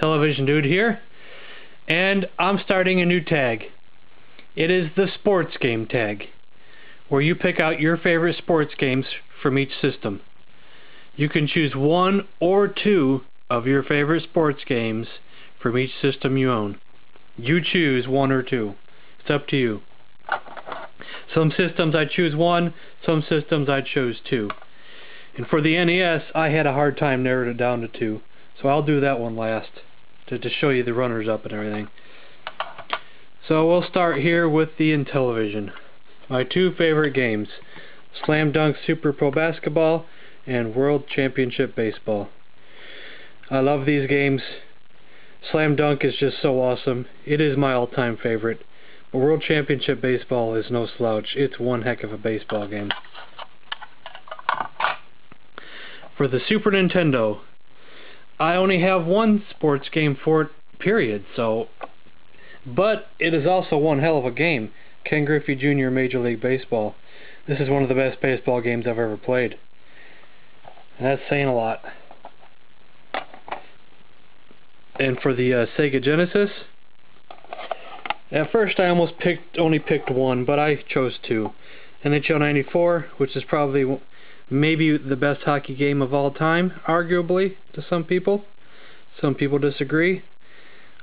Television Dude here, and I'm starting a new tag. It is the sports game tag, where you pick out your favorite sports games from each system. You can choose one or two of your favorite sports games from each system you own. You choose one or two. It's up to you. Some systems I choose one, some systems I chose two. And for the NES, I had a hard time narrowing it down to two. So I'll do that one last to show you the runners-up and everything. So we'll start here with the Intellivision. My two favorite games, Slam Dunk Super Pro Basketball and World Championship Baseball. I love these games. Slam Dunk is just so awesome. It is my all-time favorite. But World Championship Baseball is no slouch. It's one heck of a baseball game. For the Super Nintendo, I only have one sports game for it, period. But it is also one hell of a game. Ken Griffey Jr. Major League Baseball. This is one of the best baseball games I've ever played. And that's saying a lot. And for the Sega Genesis, at first I almost only picked one, but I chose two. NHL 94, which is probably maybe the best hockey game of all time, arguably, to some people. Some people disagree.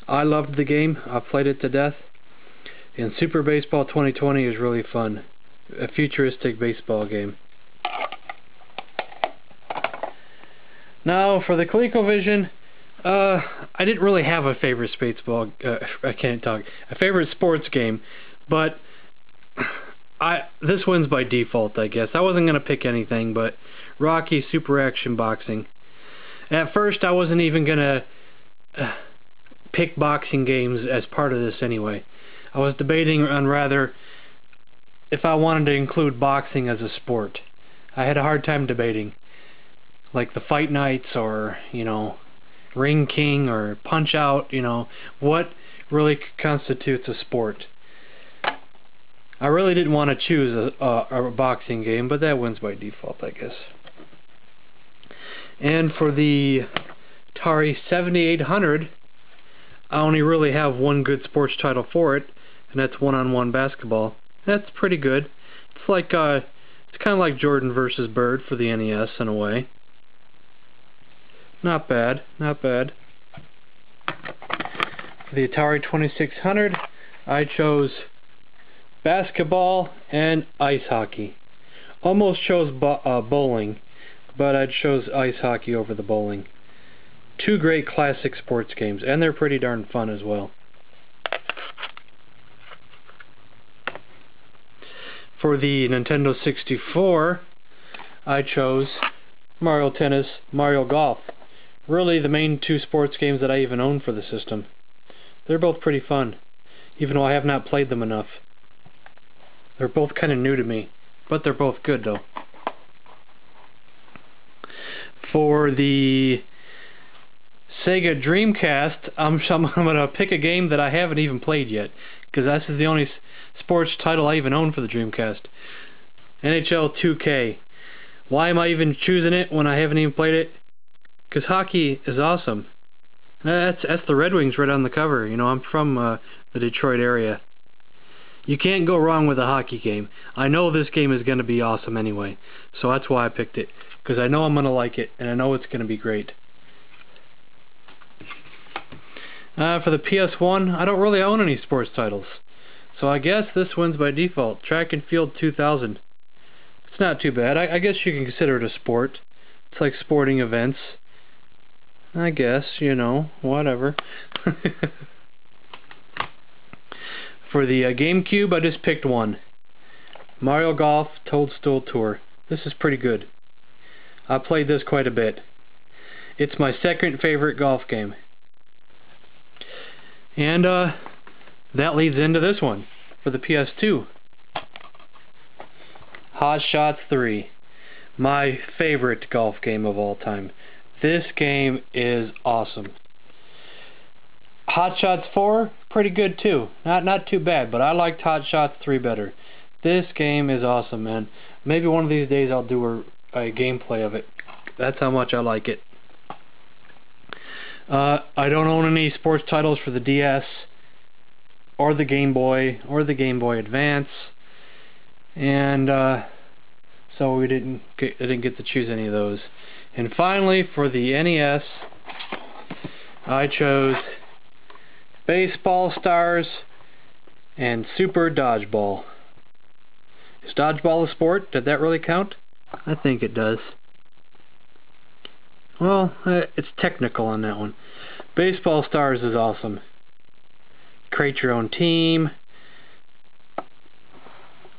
I loved the game. I played it to death. And Super Baseball 2020 is really fun. A futuristic baseball game. Now, for the ColecoVision, I didn't really have a favorite a favorite sports game, but this wins by default, I guess. I wasn't going to pick anything but Rocky Super Action Boxing. At first, I wasn't even going to pick boxing games as part of this anyway. I was debating on rather if I wanted to include boxing as a sport. I had a hard time debating. Like the Fight Nights or, Ring King or Punch Out, what really constitutes a sport. I really didn't want to choose a boxing game, but that wins by default, I guess. And for the Atari 7800, I only really have one good sports title for it, and that's one-on-one basketball. That's pretty good. It's like it's kind of like Jordan versus Bird for the NES in a way. Not bad, not bad. For the Atari 2600, I chose basketball and ice hockey. Almost chose bowling, but I chose ice hockey over the bowling. Two great classic sports games, and they're pretty darn fun as well. For the Nintendo 64, I chose Mario Tennis, Mario Golf. Really the main two sports games that I even own for the system. They're both pretty fun, even though I have not played them enough. They're both kind of new to me, but they're both good though. For the Sega Dreamcast, I'm going to pick a game that I haven't even played yet, because this is the only sports title I even own for the Dreamcast. NHL 2K. Why am I even choosing it when I haven't even played it? Because hockey is awesome. That's the Red Wings right on the cover. I'm from the Detroit area. You can't go wrong with a hockey game. I know this game is going to be awesome anyway, so that's why I picked it. Because I know I'm going to like it, and I know it's going to be great. For the PS1, I don't really own any sports titles. So I guess this wins by default. Track and Field 2000. It's not too bad. I guess you can consider it a sport. It's like sporting events. I guess, whatever. For the GameCube, I just picked one. Mario Golf Toadstool Tour. This is pretty good. I played this quite a bit. It's my second favorite golf game. And that leads into this one for the PS2. Hot Shots 3. My favorite golf game of all time. This game is awesome. Hot Shots 4, pretty good too. Not too bad, but I liked Hot Shots 3 better. This game is awesome, man. Maybe one of these days I'll do a gameplay of it. That's how much I like it. I don't own any sports titles for the DS or the Game Boy or the Game Boy Advance, and so I didn't get to choose any of those. And finally, for the NES, I chose Baseball Stars and Super Dodgeball. Is dodgeball a sport? Did that really count? I think it does. Well, it's technical on that one. Baseball Stars is awesome. Create your own team,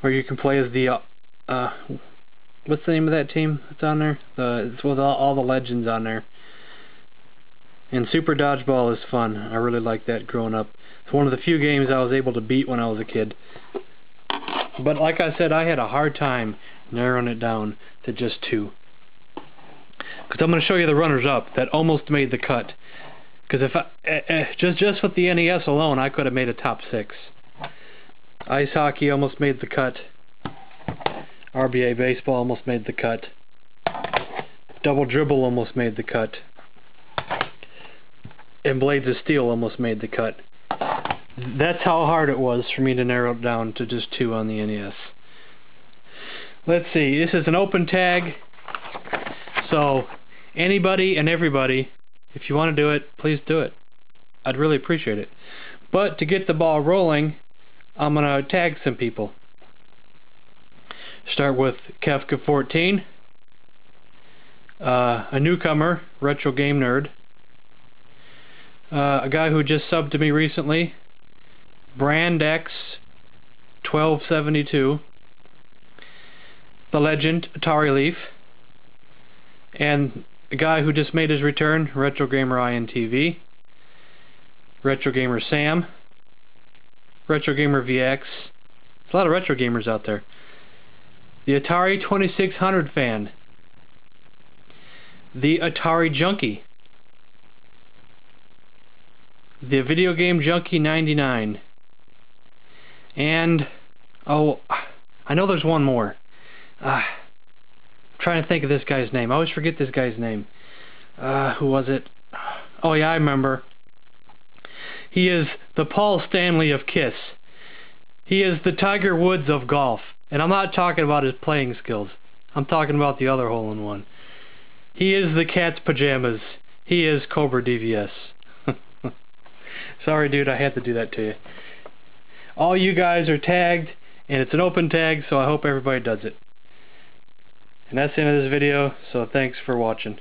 or you can play as the what's the name of that team that's on there? It's with all the legends on there. And Super Dodgeball is fun. I really liked that growing up. It's one of the few games I was able to beat when I was a kid. But like I said, I had a hard time narrowing it down to just 2. Because I'm going to show you the runners-up that almost made the cut. Because if I, just with the NES alone, I could have made a top 6. Ice hockey almost made the cut. RBA baseball almost made the cut. Double dribble almost made the cut. And Blades of Steel almost made the cut. That's how hard it was for me to narrow it down to just 2 on the NES. Let's see, this is an open tag, so anybody and everybody, if you want to do it, please do it. I'd really appreciate it. But to get the ball rolling, I'm going to tag some people. Start with Kefka14, a newcomer, Retro Game Nerd, a guy who just subbed to me recently, Brand X 1272, the legend Atari Leaf, and a guy who just made his return, Retro Gamer INTV, Retro Gamer Sam, Retro Gamer VX. There's a lot of retro gamers out there. The Atari 2600 fan, the Atari Junkie, the Video Game Junkie 99, and oh, I know there's one more. I'm trying to think of this guy's name. I always forget this guy's name. Who was it? Oh yeah, I remember. He is the Paul Stanley of Kiss. He is the Tiger Woods of golf. And I'm not talking about his playing skills. I'm talking about the other hole-in-one. He is the Cat's Pajamas. He is Cobra DVS. Sorry, dude, I had to do that to you. All you guys are tagged, and it's an open tag, so I hope everybody does it. And that's the end of this video, so thanks for watching.